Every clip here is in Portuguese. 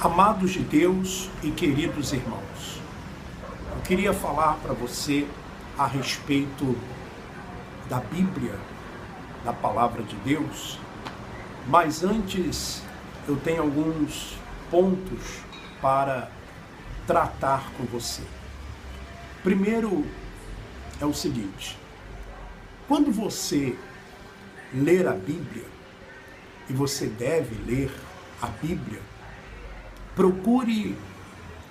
Amados de Deus e queridos irmãos, eu queria falar para você a respeito da Bíblia, da Palavra de Deus, mas antes eu tenho alguns pontos para tratar com você. Primeiro é o seguinte: quando você ler a Bíblia, e você deve ler a Bíblia, procure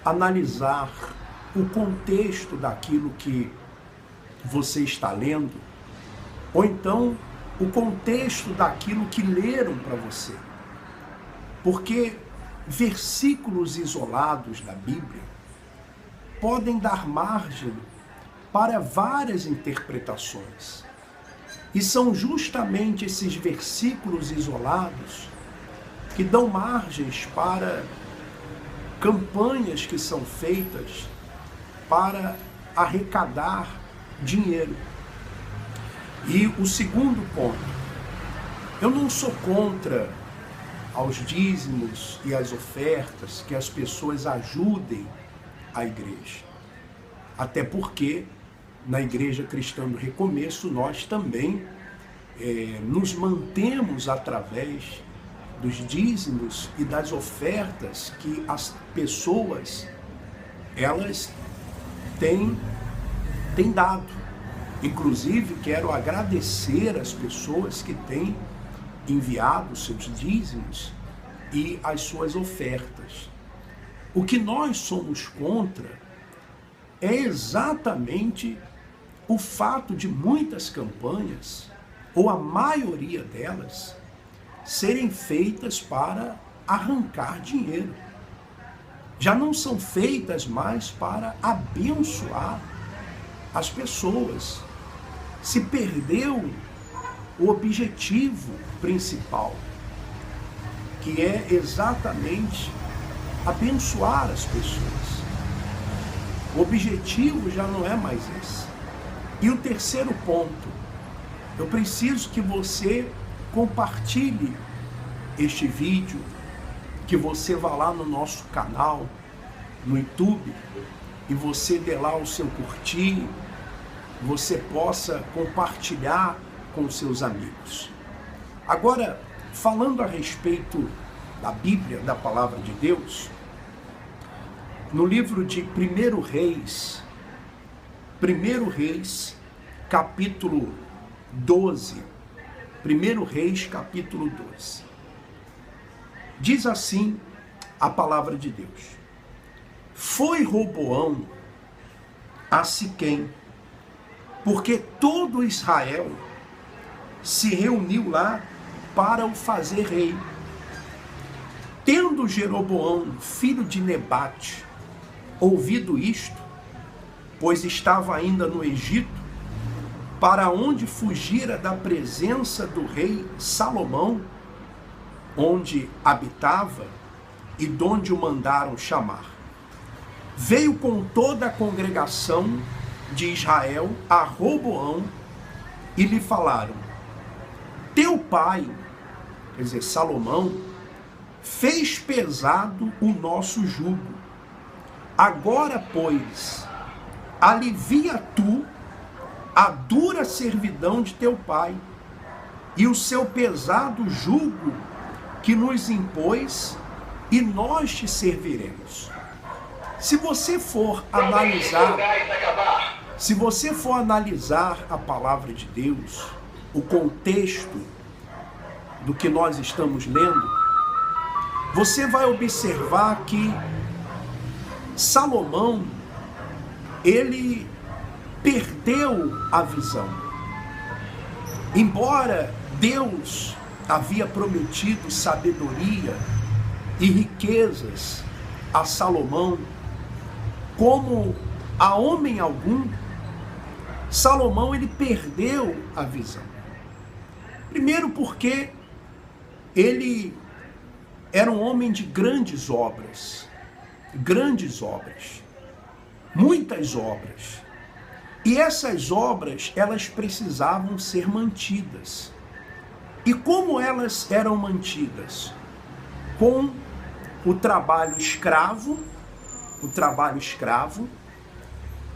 analisar o contexto daquilo que você está lendo, ou então o contexto daquilo que leram para você. Porque versículos isolados da Bíblia podem dar margem para várias interpretações. E são justamente esses versículos isolados que dão margens para campanhas que são feitas para arrecadar dinheiro. E o segundo ponto, eu não sou contra aos dízimos e às ofertas, que as pessoas ajudem a igreja. Até porque na Igreja Cristã do Recomeço nós também nos mantemos através dos dízimos e das ofertas que as pessoas elas têm dado. Inclusive quero agradecer as pessoas que têm enviado seus dízimos e as suas ofertas. O que nós somos contra é exatamente o fato de muitas campanhas, ou a maioria delas, serem feitas para arrancar dinheiro. Já não são feitas mais para abençoar as pessoas. Se perdeu o objetivo principal, que é exatamente abençoar as pessoas. O objetivo já não é mais esse. E o terceiro ponto, eu preciso que você compartilhe este vídeo, que você vá lá no nosso canal, no YouTube, e você dê lá o seu curtir, você possa compartilhar com seus amigos. Agora, falando a respeito da Bíblia, da Palavra de Deus, no livro de 1 Reis, capítulo 12, 1 Reis, capítulo 12, diz assim a palavra de Deus: foi Roboão a Siquém, porque todo Israel se reuniu lá para o fazer rei. Tendo Jeroboão, filho de Nebate, ouvido isto, pois estava ainda no Egito, para onde fugira da presença do rei Salomão, onde habitava e donde o mandaram chamar, veio com toda a congregação de Israel a Roboão e lhe falaram: teu pai, quer dizer, Salomão, fez pesado o nosso jugo. Agora, pois, alivia tu a dura servidão de teu pai e o seu pesado jugo que nos impôs, e nós te serviremos. Se você for analisar a palavra de Deus, o contexto do que nós estamos lendo, você vai observar que Salomão, ele perdeu a visão. Embora Deus havia prometido sabedoria e riquezas a Salomão, como a homem algum, Salomão ele perdeu a visão. Primeiro porque ele era um homem de grandes obras, muitas obras. E essas obras, elas precisavam ser mantidas. E como elas eram mantidas? Com o trabalho escravo,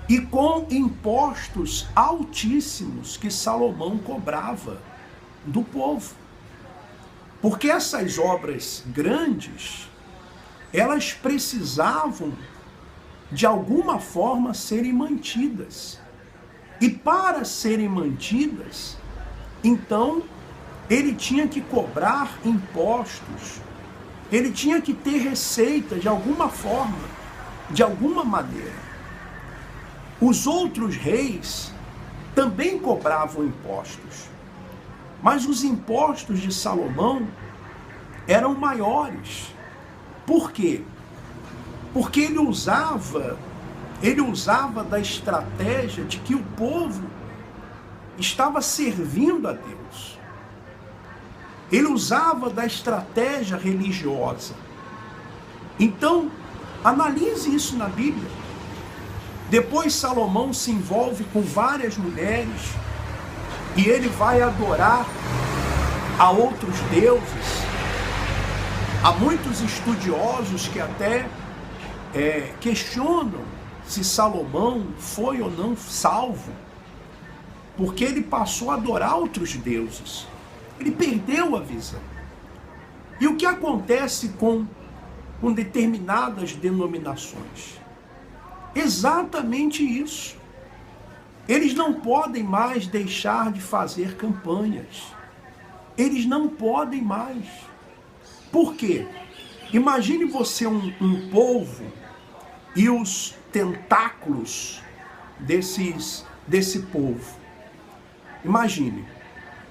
e com impostos altíssimos que Salomão cobrava do povo. Porque essas obras grandes, elas precisavam de alguma forma serem mantidas. E para serem mantidas, então ele tinha que cobrar impostos, ele tinha que ter receita de alguma forma, de alguma maneira. Os outros reis também cobravam impostos, mas os impostos de Salomão eram maiores. Por quê? Porque ele usava da estratégia de que o povo estava servindo a Deus. Ele usava da estratégia religiosa. Então, analise isso na Bíblia. Depois Salomão se envolve com várias mulheres e ele vai adorar a outros deuses. Há muitos estudiosos que até questionam se Salomão foi ou não salvo, porque ele passou a adorar outros deuses. Ele perdeu a visão. E o que acontece com determinadas denominações? Exatamente isso. Eles não podem mais deixar de fazer campanhas. Eles não podem mais. Por quê? Imagine você um polvo e os tentáculos desse polvo. Imagine,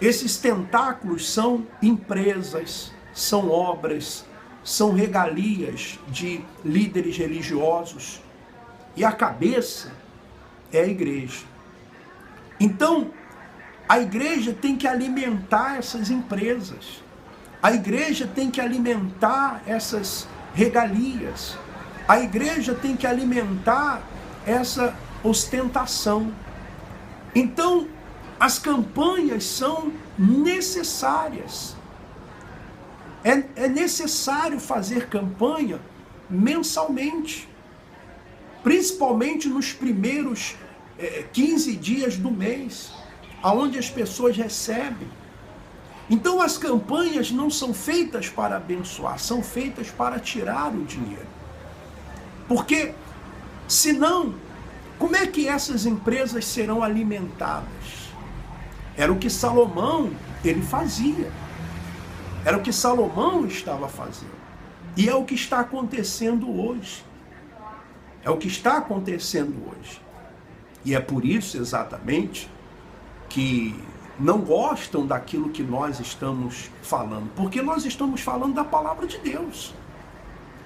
esses tentáculos são empresas, são obras, são regalias de líderes religiosos. E a cabeça é a igreja. Então, a igreja tem que alimentar essas empresas. A igreja tem que alimentar essas regalias. A igreja tem que alimentar essa ostentação. Então, as campanhas são necessárias. É necessário fazer campanha mensalmente. Principalmente nos primeiros 15 dias do mês, onde as pessoas recebem. Então as campanhas não são feitas para abençoar, são feitas para tirar o dinheiro. Porque, senão, como é que essas empresas serão alimentadas? Era o que Salomão, ele fazia. Era o que Salomão estava fazendo. E é o que está acontecendo hoje. É o que está acontecendo hoje. E é por isso, exatamente, que não gostam daquilo que nós estamos falando. Porque nós estamos falando da palavra de Deus.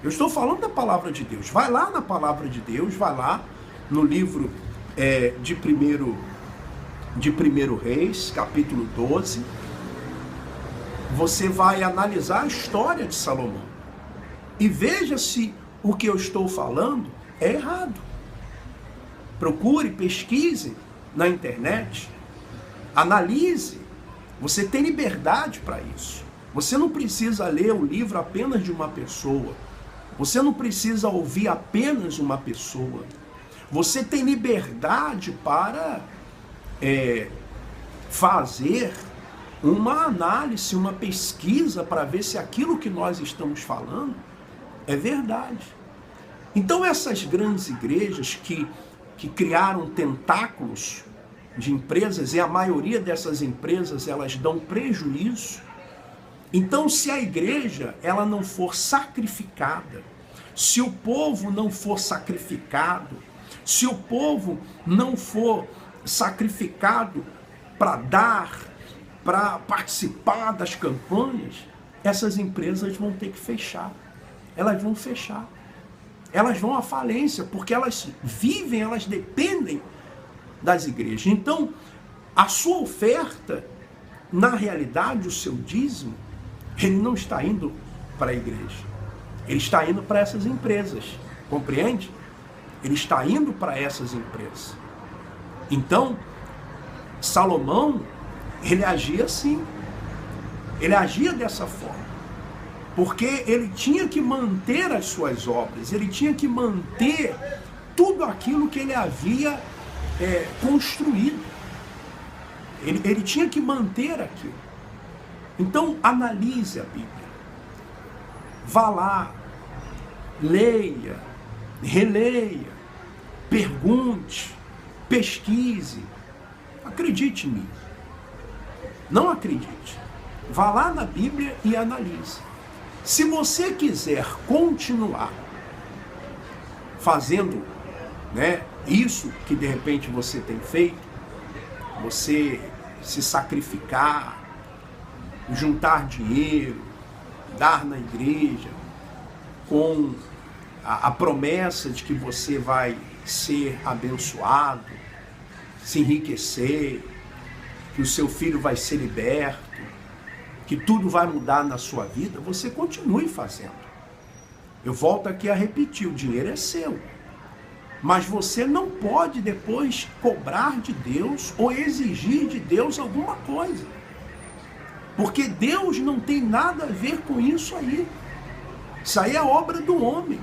Eu estou falando da palavra de Deus. Vai lá na palavra de Deus, vai lá no livro de 1 Reis, capítulo 12. Você vai analisar a história de Salomão. E veja se o que eu estou falando é errado. Procure, pesquise na internet, analise. Você tem liberdade para isso. Você não precisa ler o livro apenas de uma pessoa. Você não precisa ouvir apenas uma pessoa. Você tem liberdade para fazer uma análise, uma pesquisa para ver se aquilo que nós estamos falando é verdade. Então essas grandes igrejas que criaram tentáculos de empresas, e a maioria dessas empresas elas dão prejuízo. Então se a igreja ela não for sacrificada, se o povo não for sacrificado, se o povo não for sacrificado para dar, para participar das campanhas, essas empresas vão ter que fechar. Elas vão fechar. Elas vão à falência, porque elas vivem, elas dependem das igrejas. Então, a sua oferta, na realidade, o seu dízimo, ele não está indo para a igreja. Ele está indo para essas empresas. Compreende? Ele está indo para essas empresas. Então, Salomão, ele agia assim. Ele agia dessa forma. Porque ele tinha que manter as suas obras, ele tinha que manter tudo aquilo que ele havia construído. Ele tinha que manter aquilo. Então, analise a Bíblia. Vá lá, leia, releia, pergunte, pesquise. Acredite em mim. Não acredite. Vá lá na Bíblia e analise. Se você quiser continuar fazendo, isso que de repente você tem feito, você se sacrificar, juntar dinheiro, dar na igreja, com a promessa de que você vai ser abençoado, se enriquecer, que o seu filho vai ser liberto, que tudo vai mudar na sua vida, você continue fazendo. Eu volto aqui a repetir, o dinheiro é seu. Mas você não pode depois cobrar de Deus ou exigir de Deus alguma coisa. Porque Deus não tem nada a ver com isso aí. Isso aí é obra do homem.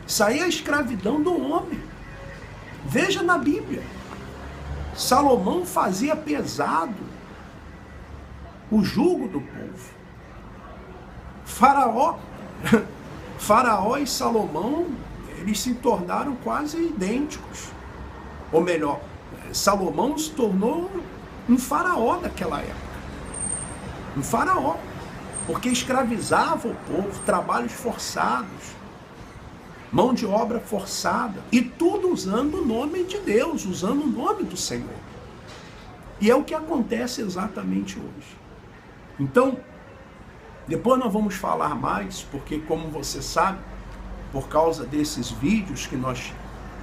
Isso aí é a escravidão do homem. Veja na Bíblia. Salomão fazia pesado o jugo do povo. Faraó e Salomão, eles se tornaram quase idênticos. Ou melhor, Salomão se tornou um faraó daquela época. Um faraó. Porque escravizava o povo, trabalhos forçados, mão de obra forçada, e tudo usando o nome de Deus, usando o nome do Senhor. E é o que acontece exatamente hoje. Então, depois nós vamos falar mais, porque como você sabe, por causa desses vídeos que nós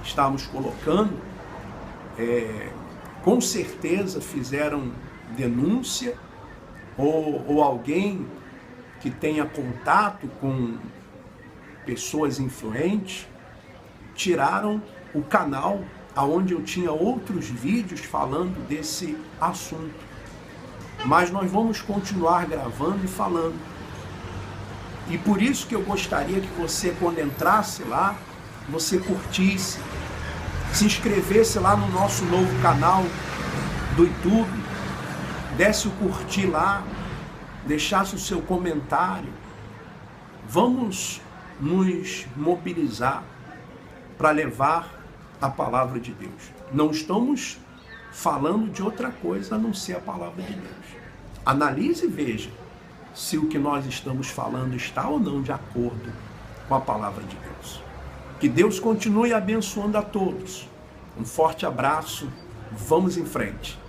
estamos colocando, com certeza fizeram denúncia, ou alguém que tenha contato com pessoas influentes, tiraram o canal onde eu tinha outros vídeos falando desse assunto. Mas nós vamos continuar gravando e falando. E por isso que eu gostaria que você, quando entrasse lá, você curtisse, se inscrevesse lá no nosso novo canal do YouTube, desse o curtir lá, deixasse o seu comentário. Vamos nos mobilizar para levar a palavra de Deus. Não estamos falando de outra coisa a não ser a palavra de Deus. Analise e veja se o que nós estamos falando está ou não de acordo com a palavra de Deus. Que Deus continue abençoando a todos. Um forte abraço, vamos em frente.